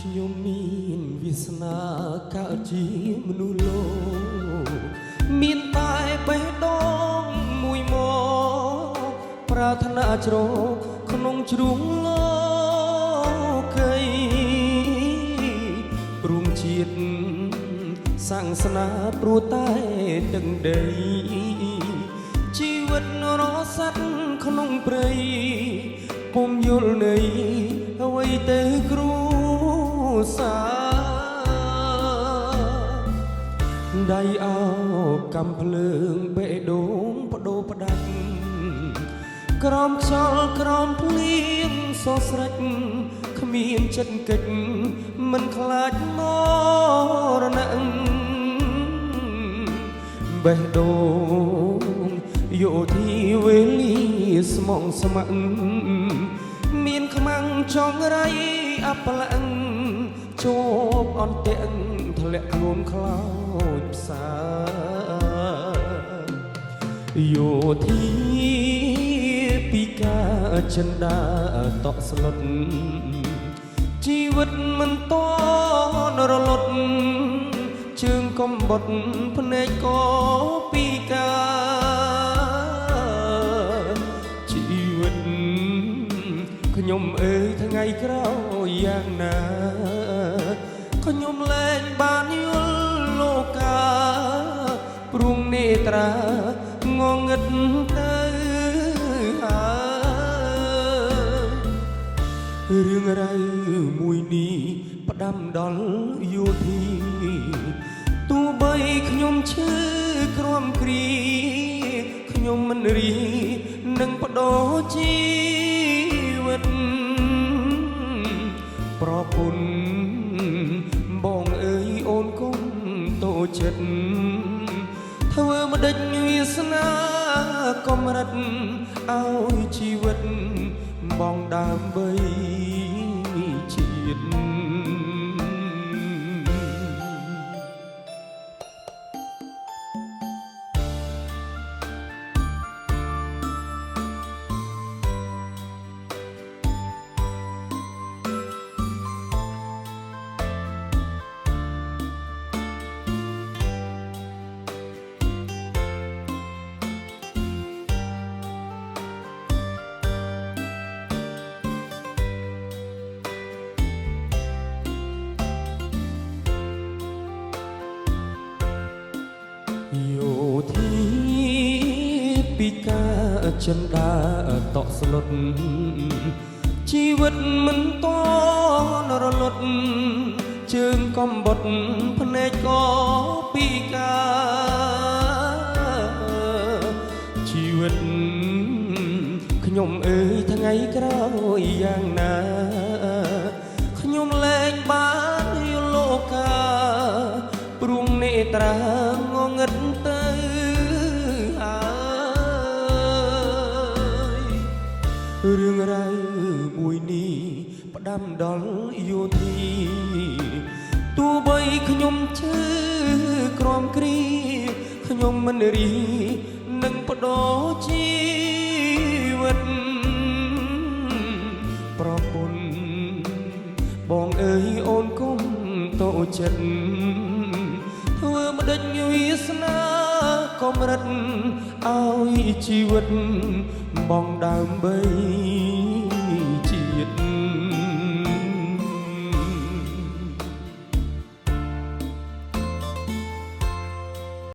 ខ្ញុំមានវាសនាកើតជាមនុស្សលោកមានតែបេះដូងមួយមកប្រាថ្នាជ្រកក្នុងជ្រុងលោកីព្រមជាតិសាំងស្នាព្រោះតែទឹកដីជីវិតរស័តក្នុងព្រៃពុំយល់នៃអ្វីទៅគ្រូសាដៃអោបកំភ្លើងបេះដូងបដូរផ្ដាច់ក្រោមខ្យល់ក្រោមភ្លៀងសស្រិចគ្មានចិត្តកិច្ចមិនខ្លាចមរណៈបេះដូងយោធាវេលាស្មងស្ម័គ្រមានខ្មាំងចងរៃអបល័ងជាប់អន្ទាក់ធ្លាក់ខ្លួនខ្លោចផ្សាយោធាពីការចិន្តាតក់ស្លុតជីវិតមិនតនរលត់ជើងកំបុតភ្នែកក៏ពីការជីវិតខ្ញុំអើយថ្ងៃក្រោយយ៉ាងណាខ្ញុំលែងបានយល់លោកាព្រួងនេត្រាងងឹតទៅហើយរឿងរ៉ាវមួយនេះផ្ដាំដល់យោធាទោះបីខ្ញុំឈឺក្រំគ្រីខ្ញុំមិនរីនឹងបដូរជីវិតប្រពន្ធបងអើយអូនគុំតូចចិត្តធ្វើម្ដេចវាសនាកំរិតឲ្យជីវិតបងដើម្បីជាតិយោធាពីការចិន្តាតក់ស្លុតជីវិតមិនតនរលត់ជើងកំបុតភ្នែកក៏ពីការជីវិតខ្ញុំអើយថ្ងៃក្រោយយ៉ាងណាខ្ញុំលែងបានយល់លោកាព្រួងនេត្រាងងឹតទៅហើយរឿងរ៉ាវមួយនេះផ្ដាំដល់យោធាទោះបីខ្ញុំឈឺក្រំគ្រីខ្ញុំមិនរីនឹងបដូរជីវិតប្រពន្ធបងអើយអូនគុំតូចចិត្តធ្វើម្ដេចវាសនាកំរិតឲ្យជីវិតបងដើម្បី